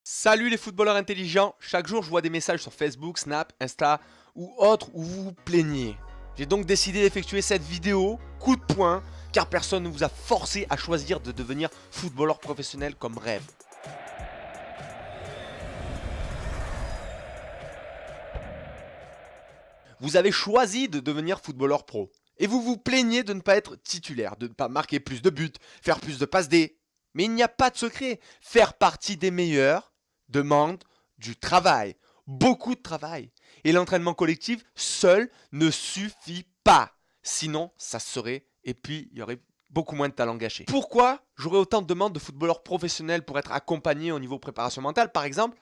Salut les footballeurs intelligents, chaque jour je vois des messages sur Facebook, Snap, Insta ou autres où vous vous plaignez. J'ai donc décidé d'effectuer cette vidéo, coup de poing, car personne ne vous a forcé à choisir de devenir footballeur professionnel comme rêve. Vous avez choisi de devenir footballeur pro. Et vous vous plaignez de ne pas être titulaire, de ne pas marquer plus de buts, faire plus de passes D. Mais il n'y a pas de secret. Faire partie des meilleurs demande du travail. Beaucoup de travail. Et l'entraînement collectif seul ne suffit pas. Sinon, ça serait... Et puis, il y aurait beaucoup moins de talent gâché. Pourquoi j'aurais autant de demandes de footballeurs professionnels pour être accompagnés au niveau préparation mentale, par exemple?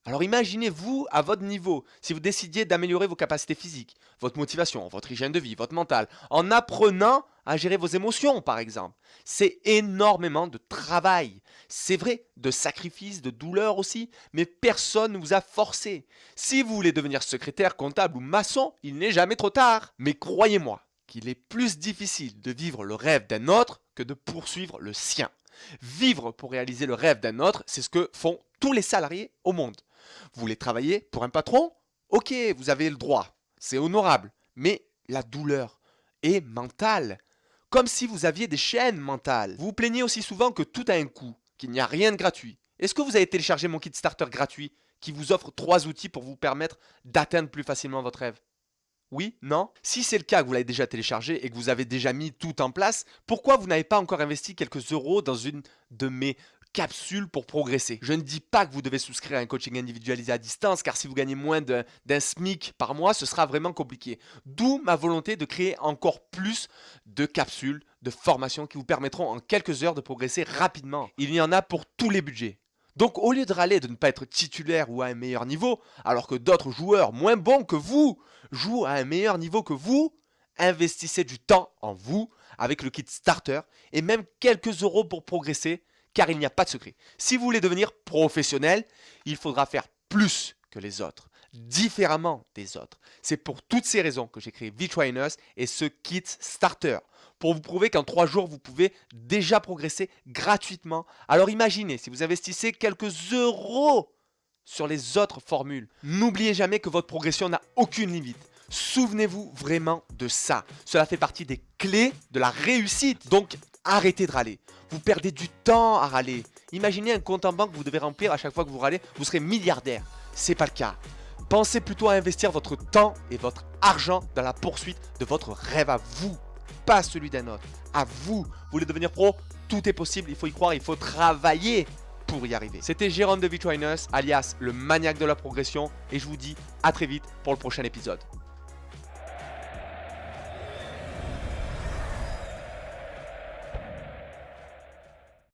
Alors imaginez-vous à votre niveau, si vous décidiez d'améliorer vos capacités physiques, votre motivation, votre hygiène de vie, votre mental, en apprenant à gérer vos émotions par exemple. C'est énormément de travail. C'est vrai, de sacrifices, de douleur aussi, mais personne ne vous a forcé. Si vous voulez devenir secrétaire, comptable ou maçon, il n'est jamais trop tard. Mais croyez-moi qu'il est plus difficile de vivre le rêve d'un autre que de poursuivre le sien. Vivre pour réaliser le rêve d'un autre, c'est ce que font tous les salariés au monde. Vous voulez travailler pour un patron? Ok, vous avez le droit, c'est honorable, mais la douleur est mentale. Comme si vous aviez des chaînes mentales. Vous vous plaignez aussi souvent que tout a un coût, qu'il n'y a rien de gratuit. Est-ce que vous avez téléchargé mon kit starter gratuit qui vous offre 3 outils pour vous permettre d'atteindre plus facilement votre rêve? Oui? Non? Si c'est le cas, que vous l'avez déjà téléchargé et que vous avez déjà mis tout en place, pourquoi vous n'avez pas encore investi quelques euros dans une de mes capsules pour progresser? Je ne dis pas que vous devez souscrire à un coaching individualisé à distance, car si vous gagnez moins d'un SMIC par mois, ce sera vraiment compliqué. D'où ma volonté de créer encore plus de capsules, de formations qui vous permettront en quelques heures de progresser rapidement. Il y en a pour tous les budgets. Donc au lieu de râler de ne pas être titulaire ou à un meilleur niveau, alors que d'autres joueurs moins bons que vous jouent à un meilleur niveau que vous, investissez du temps en vous avec le kit starter et même quelques euros pour progresser, car il n'y a pas de secret. Si vous voulez devenir professionnel, il faudra faire plus que les autres, différemment des autres. C'est pour toutes ces raisons que j'ai créé V-Trainers et ce kit starter, pour vous prouver qu'en 3 jours, vous pouvez déjà progresser gratuitement. Alors imaginez, si vous investissez quelques euros sur les autres formules, n'oubliez jamais que votre progression n'a aucune limite. Souvenez-vous vraiment de ça. Cela fait partie des clés de la réussite. Donc arrêtez de râler. Vous perdez du temps à râler. Imaginez un compte en banque que vous devez remplir à chaque fois que vous râlez, vous serez milliardaire. C'est pas le cas. Pensez plutôt à investir votre temps et votre argent dans la poursuite de votre rêve à vous, pas celui d'un autre. À vous. Vous voulez devenir pro? Tout est possible, il faut y croire, il faut travailler pour y arriver. C'était Jérôme de V-Trainers, alias le maniaque de la progression, et je vous dis à très vite pour le prochain épisode.